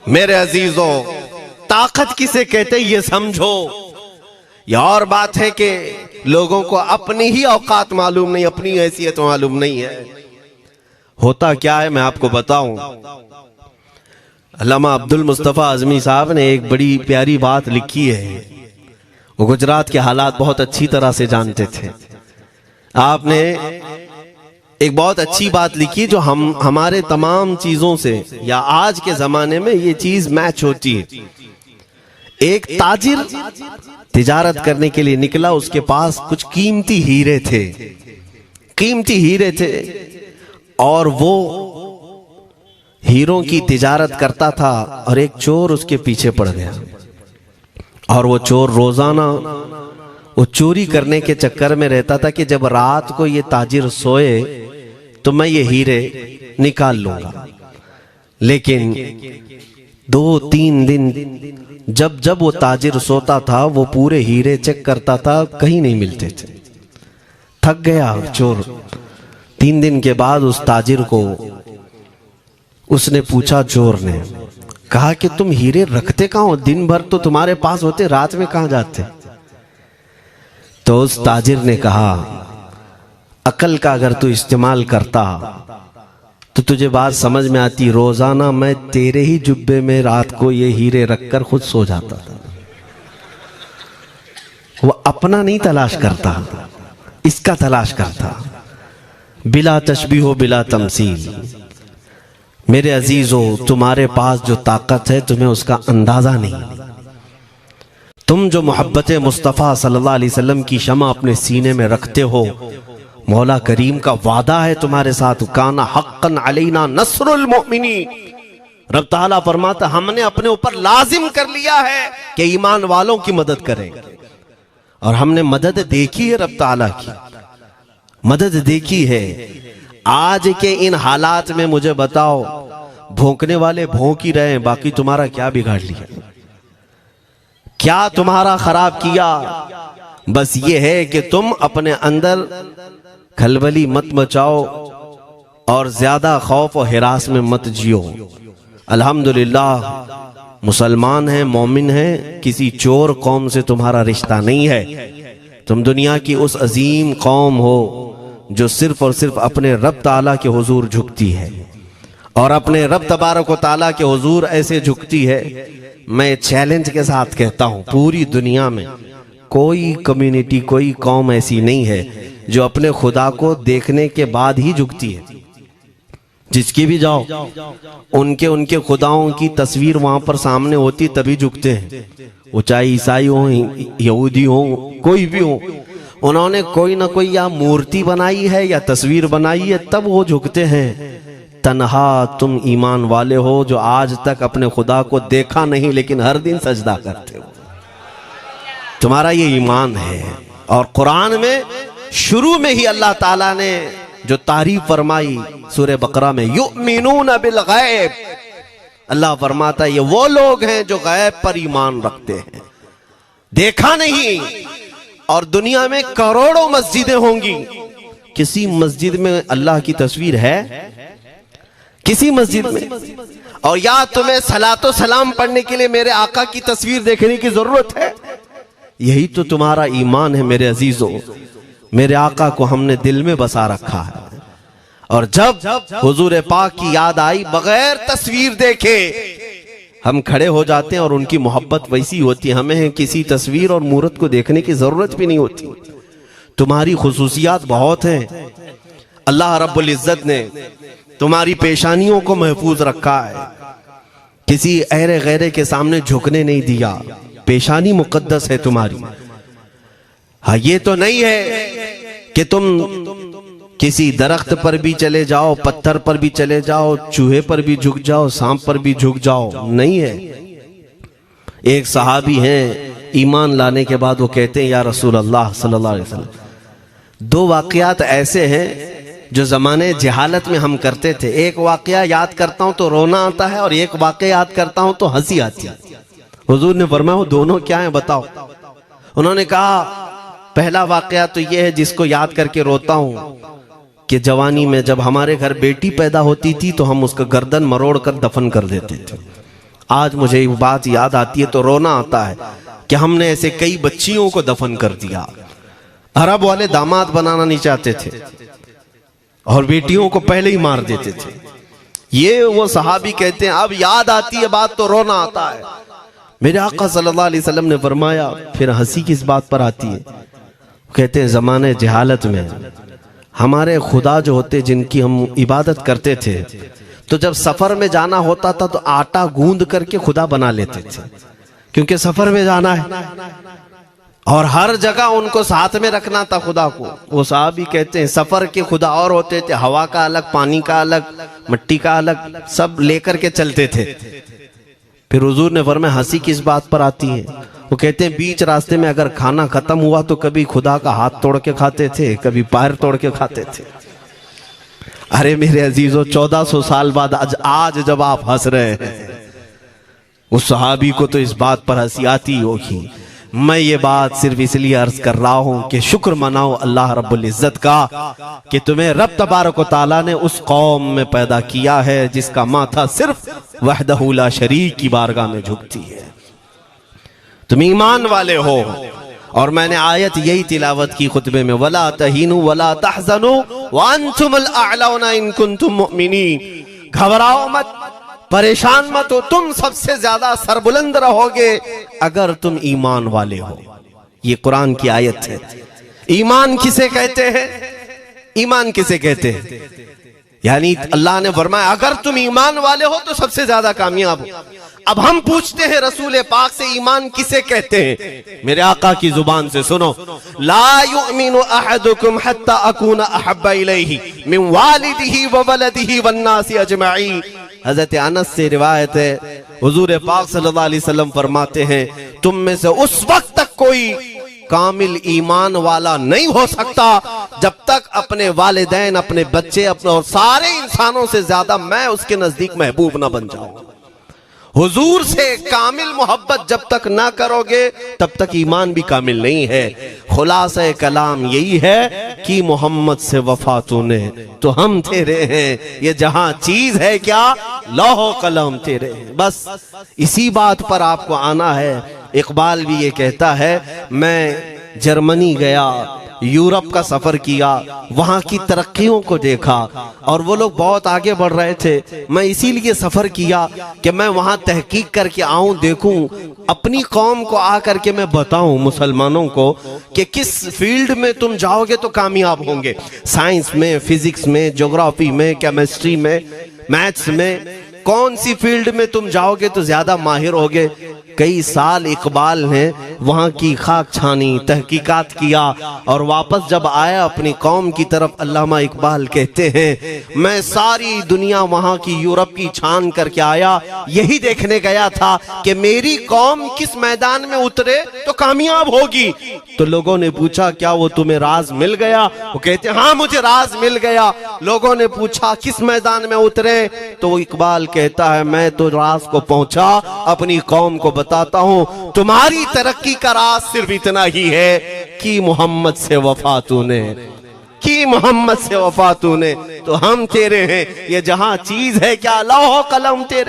मेरे अजीजों, ताकत किसे कहते ये समझो। यह और बात है कि लोगों को अपनी ही औकात मालूम नहीं, अपनी हैसियत मालूम नहीं है। होता क्या है मैं आपको बताऊं। अल्लामा अब्दुल मुस्तफा आजमी साहब ने एक बड़ी प्यारी बात लिखी है। वो गुजरात के हालात बहुत अच्छी तरह से जानते थे। आपने एक बहुत अच्छी बात लिखी जो हमारे तमाम चीजों से या आज के जमाने में ये चीज मैच होती है। एक ताजिर तिजारत करने के लिए निकला, उसके पास कुछ कीमती हीरे थे और वो हीरों की तिजारत करता था और एक चोर उसके पीछे पड़ गया। और वो चोर रोजाना वो चोरी करने के चक्कर में रहता था कि जब रात को ये ताजिर सोए तो मैं ये हीरे निकाल लूंगा। लेकिन 2-3 दिन जब जब वो ताजिर सोता था वो पूरे हीरे चेक करता था, कहीं नहीं मिलते थे। थक गया चोर। 3 दिन के बाद उस ताजिर को उसने पूछा, चोर ने कहा कि तुम हीरे रखते कहाँ हो? दिन भर तो तुम्हारे पास होते, रात में कहाँ जाते? तो उस ताजिर ने कहा, अकल का अगर तू इस्तेमाल करता तो तुझे बात समझ में आती। रोजाना मैं तेरे ही जुब्बे में रात को ये हीरे रखकर खुद सो जाता था। वो अपना नहीं तलाश करता, इसका तलाश करता। बिला तशबीह हो बिला तमसील। मेरे अजीजों, तुम्हारे पास जो ताकत है तुम्हें उसका अंदाजा नहीं। तुम जो मोहब्बत मुस्तफ़ा सल्लल्लाहु अलैहि वसल्लम की शमा अपने सीने में रखते हो, मौला करीम का वादा है तुम्हारे साथ, काना हक्कन अलैना नस्रुल मोमिनीन। रब ताला फरमाता हमने अपने ऊपर लाजिम कर लिया है कि ईमान वालों की मदद करें। और हमने मदद देखी है, रब ताला की मदद देखी है। आज के इन हालात में मुझे बताओ, भौंकने वाले भौंक ही रहे हैं, बाकी तुम्हारा क्या बिगाड़ लिया, क्या तुम्हारा खराब किया? बस ये है कि तुम अपने अंदर खलबली मत मचाओ और ज्यादा खौफ और हिरास में मत जियो। अल्हम्दुलिल्लाह मुसलमान हैं, मोमिन हैं, किसी चोर कौम से तुम्हारा रिश्ता नहीं है। तुम दुनिया की उस अजीम कौम हो जो सिर्फ और सिर्फ अपने रब ताला के हुजूर झुकती है और अपने रब तबारक व ताला के हुजूर ऐसे झुकती है। मैं चैलेंज के साथ कहता हूं, पूरी दुनिया में कोई कम्युनिटी, कोई कौम ऐसी नहीं है जो अपने खुदा को देखने के बाद ही झुकती है। जिसकी भी जाओ उनके खुदाओं की तस्वीर वहां पर सामने होती तभी झुकते हैं। वो चाहे ईसाई हो, यहूदी हो, कोई भी हो, उन्होंने कोई ना कोई या मूर्ति बनाई है या तस्वीर बनाई है, तब वो झुकते हैं। तन्हा तुम ईमान वाले हो जो आज तक अपने खुदा को देखा नहीं लेकिन हर दिन सजदा करते हो, तुम्हारा ये ईमान है। और कुरान में शुरू में ही अल्लाह ताला ने जो तारीफ फरमाई सूरह बकरा में, युमिनून बिल गैब, अल्लाह फरमाता है ये वो लोग हैं जो गैब पर ईमान रखते हैं, देखा नहीं। और दुनिया में करोड़ों मस्जिदें होंगी, किसी मस्जिद में अल्लाह की तस्वीर है? किसी मस्जिद में? और या तुम्हें सलातो सलाम पढ़ने के लिए मेरे आका की तस्वीर देखने की जरूरत है? यही तो तुम्हारा ईमान है मेरे अजीजों। मेरे आका को हमने दिल में बसा रखा है और जब हुजूर पाक की याद आई, बगैर तस्वीर देखे हम खड़े हो जाते हैं और उनकी मोहब्बत वैसी होती है, हमें किसी तस्वीर और मूरत को देखने की जरूरत भी नहीं होती। तुम्हारी खुसूसियात बहुत हैं। अल्लाह रब्बुल इज्जत ने तुम्हारी पेशानियों को महफूज रखा है, किसी अहरे गैरे के सामने झुकने नहीं दिया। पेशानी मुकद्दस है तुम्हारी। हाँ, ये तो नहीं है कि तुम किसी दरख्त पर भी चले जाओ, पत्थर पर भी चले जाओ, चूहे पर भी झुक जाओ, सांप पर भी झुक जाओ, नहीं है। एक सहाबी हैं, ईमान लाने के बाद वो कहते हैं, या रसूल अल्लाह सल्लल्लाहु अलैहि वसल्लम, 2 वाकयात ऐसे हैं जो जमाने जहालत में हम करते थे। एक वाकया याद करता हूं तो रोना आता है और एक वाकया याद करता हूं तो हंसी आती है। हुजूर ने फरमाया वो दोनों क्या है बताओ? उन्होंने कहा पहला वाकया तो ये है जिसको याद करके रोता हूं कि जवानी में जब हमारे घर बेटी पैदा होती थी तो हम उसका गर्दन मरोड़ कर दफन कर देते थे। आज मुझे वो बात याद आती है तो रोना आता है कि हमने ऐसे कई बच्चियों को दफन कर दिया। अरब वाले दामाद बनाना नहीं चाहते थे और बेटियों को पहले ही मार देते थे। ये वो सहाबी कहते हैं, अब याद आती है बात तो रोना आता है। मेरे आका सल्लल्लाहु अलैहि वसल्लम ने फरमाया, फिर हंसी किस बात पर आती है? कहते हैं ज़माने जहालत में हमारे खुदा जो होते जिनकी हम इबादत करते थे, तो जब सफर में जाना होता था तो आटा गूंद करके खुदा बना लेते थे, क्योंकि सफर में जाना है और हर जगह उनको साथ में रखना था खुदा को। वो साहब ही कहते हैं सफर के खुदा और होते थे, हवा का अलग, पानी का अलग, मिट्टी का अलग, सब लेकर के चलते थे। फिर हुजूर ने फरमाया हंसी किस बात पर आती है? वो कहते हैं बीच रास्ते में अगर खाना खत्म हुआ तो कभी खुदा का हाथ तोड़ के खाते थे, कभी पैर तोड़ के खाते थे। अरे मेरे अजीजों, 1400 साल बाद आज जब आप हंस रहे हैं, उस सहाबी को तो इस बात पर हंसी आती होगी। मैं ये बात सिर्फ इसलिए अर्ज कर रहा हूं कि शुक्र मनाओ अल्लाह रब्बुल इज्जत का कि तुम्हें रब तबारक व तआला ने उस कौम में पैदा किया है जिसका माथा सिर्फ वहदहू ला शरीक की बारगाह में झुकती है। तुम ईमान वाले हो। और मैंने आयत यही तिलावत की खुतबे में, वला तहीनु वला तहज़नु व अंतुमुल अअलौना इन कुंतुम मुमिनीन। घबराओ मत, परेशान मत हो, तुम सबसे ज्यादा सरबुलंद रहोगे अगर तुम ईमान वाले हो। ये कुरान की आयत है। ईमान किसे कहते हैं? ईमान किसे कहते हैं? यानी अल्लाह ने फरमाया अगर तुम ईमान वाले हो तो सबसे ज्यादा कामयाब हो। अब हम पूछते हैं रसूल पाक से, ईमान किसे कहते हैं? मेरे आका की जुबान से सुनो, ला युमिनु अहदुकुम हत्ता अकूना अहब्बा इलैहि मिन वालिदिही व वलदिही वन्नासी अजमईन। हजरत अनस से रिवायत है, हुजूर पाक सल्लल्लाहु अलैहि वसल्लम फरमाते हैं तुम में से उस वक्त तक कोई कामिल ईमान वाला नहीं हो सकता जब तक अपने वालिदैन, अपने बच्चे, अपने और सारे इंसानों से ज्यादा मैं उसके नजदीक महबूब ना बन जाऊं। हुजूर से कामिल मोहब्बत जब तक ना करोगे तब तक ईमान भी कामिल नहीं है। खुलासा कलाम यही है कि मोहम्मद से वफा तूने तो हम तेरे हैं, ये जहां चीज है क्या लौह कलम तेरे हैं। बस इसी बात पर आपको आना है। इकबाल भी ये कहता है, मैं जर्मनी गया, यूरोप का सफर किया, वहां की तरक्कियों को देखा और वो लोग बहुत आगे बढ़ रहे थे। मैं इसीलिए सफर किया कि मैं वहां तहकीक करके आऊं, देखूं, अपनी कौम को आकर के मैं बताऊं मुसलमानों को कि किस फील्ड में तुम जाओगे तो कामयाब होंगे। साइंस में, फिजिक्स में, ज्योग्राफी में, केमिस्ट्री में, मैथ्स में, कौन सी फील्ड में तुम जाओगे तो ज्यादा माहिर होगे। कई साल इकबाल ने वहां की खाक छानी, तहकीकात किया और वापस जब आया अपनी कौम की तरफ, अल्लामा इकबाल कहते हैं मैं सारी दुनिया वहां की यूरोप की छान करके आया, यही देखने गया था कि मेरी कौम किस मैदान में उतरे तो कामयाब होगी। तो लोगों ने पूछा क्या वो तुम्हें राज मिल गया? वो कहते हाँ मुझे राज मिल गया। लोगों ने पूछा किस मैदान में उतरे? तो इकबाल कहता है मैं तो राज को पहुंचा, अपनी कौम को बताता हूं तुम्हारी तरक्की का राज सिर्फ इतना ही है कि मोहम्मद से वफा तूने, कि मोहम्मद से वफा तूने तो हम तेरे हैं, ये जहां चीज है क्या लौह कलम तेरे।